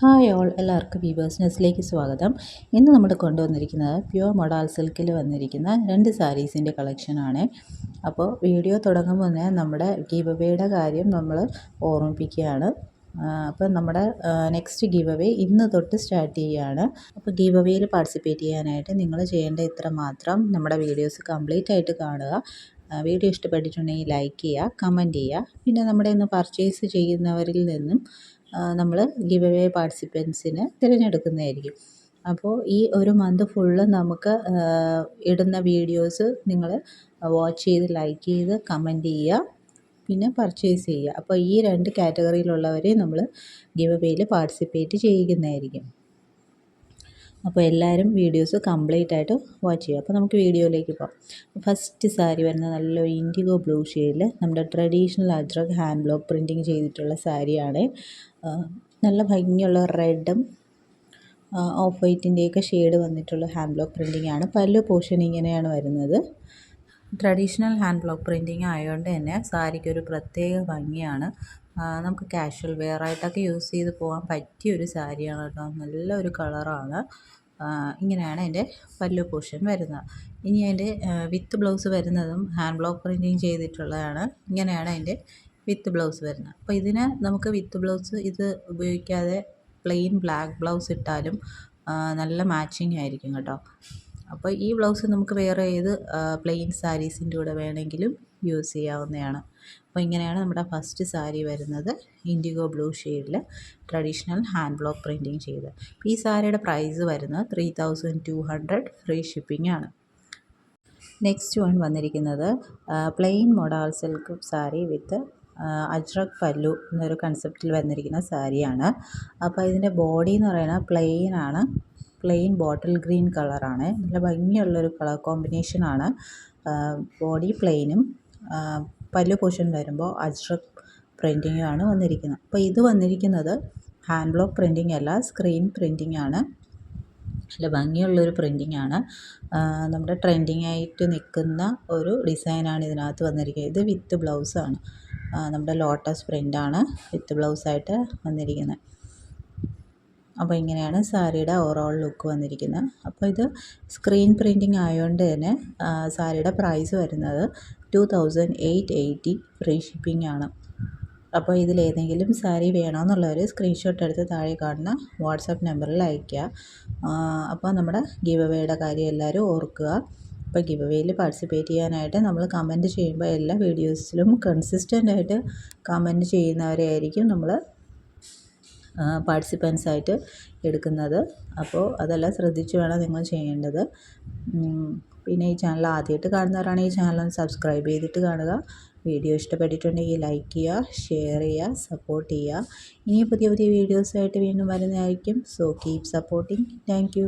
Hi all, എല്ലാവർക്കും weavers നെസ്റ്റിലേക്ക് സ്വാഗതം. ഇന്ന് നമ്മൾ കൊണ്ടുവന്നിരിക്കുന്നത് പ്യുവർ മൊഡാൾ സിൽക്കിൽ വന്നിരിക്കുന്ന 2 സാരീസിൻ്റെ കളക്ഷനാണ്. അപ്പോൾ വീഡിയോ തുടങ്ങുമ്പോൾ തന്നെ നമ്മുടെ ഗിവ് അവേയുടെ കാര്യം നമ്മൾ ഓർമ്മിപ്പിക്കുകയാണ്. അപ്പോൾ നമ്മുടെ നെക്സ്റ്റ് ഗിവ് അവേ ഇന്ന് തൊട്ട് സ്റ്റാർട്ട് ചെയ്യുകയാണ്. അപ്പോൾ ഗിവ് അവേയിൽ പാർട്ടിസിപ്പേറ്റ് ചെയ്യാനായിട്ട് നിങ്ങൾ ചെയ്യേണ്ട ഇത്ര മാത്രം: നമ്മുടെ വീഡിയോസ് കംപ്ലീറ്റ് ആയിട്ട് കാണുക, വീഡിയോ ഇഷ്ടപ്പെട്ടിട്ടുണ്ടെങ്കിൽ ലൈക്ക് ചെയ്യുക, കമൻറ്റ് ചെയ്യുക. പിന്നെ നമ്മുടെ ഇന്ന് പർച്ചേസ് ചെയ്യുന്നവരിൽ നിന്നും നമ്മൾ ഗിവ് അവേ പാർട്ടിസിപ്പൻസിനെ തിരഞ്ഞെടുക്കുന്നതായിരിക്കും. അപ്പോൾ ഈ ഒരു മന്ത് ഫുള്ള് നമുക്ക് ഇടുന്ന വീഡിയോസ് നിങ്ങൾ വാച്ച് ചെയ്ത് ലൈക്ക് ചെയ്ത് കമൻറ്റ് ചെയ്യുക, പിന്നെ പർച്ചേസ് ചെയ്യുക. അപ്പോൾ ഈ 2 കാറ്റഗറിയിലുള്ളവരെ നമ്മൾ ഗിവ് അവേയിൽ പാർട്ടിസിപ്പേറ്റ് ചെയ്യിക്കുന്നതായിരിക്കും. അപ്പോൾ എല്ലാവരും വീഡിയോസ് കംപ്ലീറ്റ് ആയിട്ട് വാച്ച് ചെയ്യുക. അപ്പോൾ നമുക്ക് വീഡിയോയിലേക്ക് പോകാം. ഫസ്റ്റ് സാരി വരുന്നത് നല്ലൊരു ഇൻഡിഗോ ബ്ലൂ ഷെയ്ഡിൽ നമ്മുടെ traditional ajrak hand block printing ചെയ്തിട്ടുള്ള സാരിയാണ്. നല്ല ഭംഗിയുള്ള റെഡും ഓഫ് വൈറ്റിൻ്റെയൊക്കെ ഷെയ്ഡ് വന്നിട്ടുള്ള ഹാൻഡ് ബ്ലോക്ക് പ്രിൻറ്റിംഗ് ആണ്. പല്ലു പോർഷൻ ഇങ്ങനെയാണ് വരുന്നത്. ട്രഡീഷണൽ ഹാൻഡ് ബ്ലോക്ക് പ്രിൻറ്റിങ് ആയതുകൊണ്ട് തന്നെ സാരിക്കൊരു പ്രത്യേക ഭംഗിയാണ്. നമുക്ക് കാഷ്വൽ വെയർ ആയിട്ടൊക്കെ യൂസ് ചെയ്ത് പോകാൻ പറ്റിയൊരു സാരിയാണ് കേട്ടോ. നല്ലൊരു കളറാണ്. ഇങ്ങനെയാണ് അതിൻ്റെ പല്ലു പോർഷൻ വരുന്നത്. ഇനി അതിൻ്റെ വിത്ത് ബ്ലൗസ് വരുന്നതും ഹാൻഡ് ബ്ലോക്ക് പ്രിൻറ്റിങ് ചെയ്തിട്ടുള്ളതാണ്. ഇങ്ങനെയാണ് അതിൻ്റെ വിത്ത് ബ്ലൗസ് വരുന്നത്. അപ്പോൾ ഇതിന് നമുക്ക് വിത്ത് ബ്ലൗസ് ഇത് ഉപയോഗിക്കാതെ പ്ലെയിൻ ബ്ലാക്ക് ബ്ലൗസ് ഇട്ടാലും നല്ല മാച്ചിങ് ആയിരിക്കും കേട്ടോ. അപ്പോൾ ഈ ബ്ലൗസ് നമുക്ക് വേറെ ഏത് പ്ലെയിൻ സാരീസിൻ്റെ കൂടെ വേണമെങ്കിലും യൂസ് ചെയ്യാവുന്നതാണ്. അപ്പോൾ ഇങ്ങനെയാണ് നമ്മുടെ ഫസ്റ്റ് സാരി വരുന്നത്, ഇൻഡിഗോ ബ്ലൂ ഷെയ്ഡിൽ ട്രഡീഷണൽ ഹാൻഡ് ബ്ലോക്ക് പ്രിൻറ്റിങ് ചെയ്ത്. ഈ സാരിയുടെ പ്രൈസ് വരുന്നത് 3200, ഫ്രീ ഷിപ്പിംഗ് ആണ്. നെക്സ്റ്റ് വൺ വന്നിരിക്കുന്നത് പ്ലെയിൻ മൊഡാൾ സിൽക്ക് സാരി വിത്ത് അജ്രക് പല്ലു എന്നൊരു കൺസെപ്റ്റിൽ വന്നിരിക്കുന്ന സാരിയാണ്. അപ്പോൾ ഇതിൻ്റെ ബോഡി എന്ന് പറയുന്നത് പ്ലെയിൻ ആണ്. പ്ലെയിൻ ബോട്ടിൽ ഗ്രീൻ കളറാണ്. നല്ല ഭംഗിയുള്ളൊരു കളർ കോമ്പിനേഷനാണ്. ബോഡി പ്ലെയിനും പല്ലു പോർഷൻ വരുമ്പോൾ അജ്രക് പ്രിൻറ്റിങ്ങും ആണ് വന്നിരിക്കുന്നത്. അപ്പോൾ ഇത് വന്നിരിക്കുന്നത് ഹാൻഡ് ബ്ലോക്ക് പ്രിൻറ്റിംഗ് അല്ല, സ്ക്രീൻ പ്രിൻറ്റിംഗ് ആണ്. നല്ല ഭംഗിയുള്ളൊരു പ്രിൻറ്റിംഗ് ആണ്. നമ്മുടെ ട്രെൻഡിങ് ആയിട്ട് നിൽക്കുന്ന ഒരു ഡിസൈനാണ് ഇതിനകത്ത് വന്നിരിക്കുന്നത്. ഇത് വിത്ത് ബ്ലൗസാണ്. നമ്മുടെ ലോട്ടസ് പ്രിൻ്റാണ് വിത്ത് ബ്ലൗസായിട്ട് വന്നിരിക്കുന്നത്. അപ്പോൾ ഇങ്ങനെയാണ് സാരിയുടെ ഓവറോൾ ലുക്ക് വന്നിരിക്കുന്നത്. അപ്പോൾ ഇത് സ്ക്രീൻ പ്രിൻറ്റിങ് ആയതുകൊണ്ട് തന്നെ സാരിയുടെ പ്രൈസ് വരുന്നത് 2880, ഫ്രീ ഷിപ്പിംഗ് ആണ്. അപ്പോൾ ഇതിലേതെങ്കിലും സാരി വേണമെന്നുള്ളവർ സ്ക്രീൻഷോട്ട് എടുത്ത് താഴെ കാണുന്ന വാട്സാപ്പ് നമ്പറിൽ അയയ്ക്കുക. അപ്പോൾ നമ്മുടെ ഗിവ് അവേയുടെ കാര്യം എല്ലാവരും ഓർക്കുക. അപ്പോൾ ഗിവ് അവേയിൽ പാർട്ടിസിപ്പേറ്റ് ചെയ്യാനായിട്ട് നമ്മൾ കമൻറ്റ് ചെയ്യുമ്പോൾ എല്ലാ വീഡിയോസിലും കൺസിസ്റ്റൻ്റ് ആയിട്ട് കമൻറ്റ് ചെയ്യുന്നവരെ ആയിരിക്കും നമ്മൾ പാർട്ടിസിപ്പൻസ് ആയിട്ട് എടുക്കുന്നത്. അപ്പോൾ അതെല്ലാം ശ്രദ്ധിച്ച് വേണം നിങ്ങൾ ചെയ്യേണ്ടത്. പിന്നെ ഈ ചാനൽ ആദ്യമായിട്ട് കാണുന്നവരാണെങ്കിൽ ഈ ചാനൽ സബ്സ്ക്രൈബ് ചെയ്തിട്ട് കാണുക. വീഡിയോ ഇഷ്ടപ്പെട്ടിട്ടുണ്ടെങ്കിൽ ലൈക്ക് ചെയ്യുക, ഷെയർ ചെയ്യുക, സപ്പോർട്ട് ചെയ്യുക. ഇനി പുതിയ പുതിയ വീഡിയോസായിട്ട് വീണ്ടും വരുന്നതായിരിക്കും. So keep supporting. Thank you.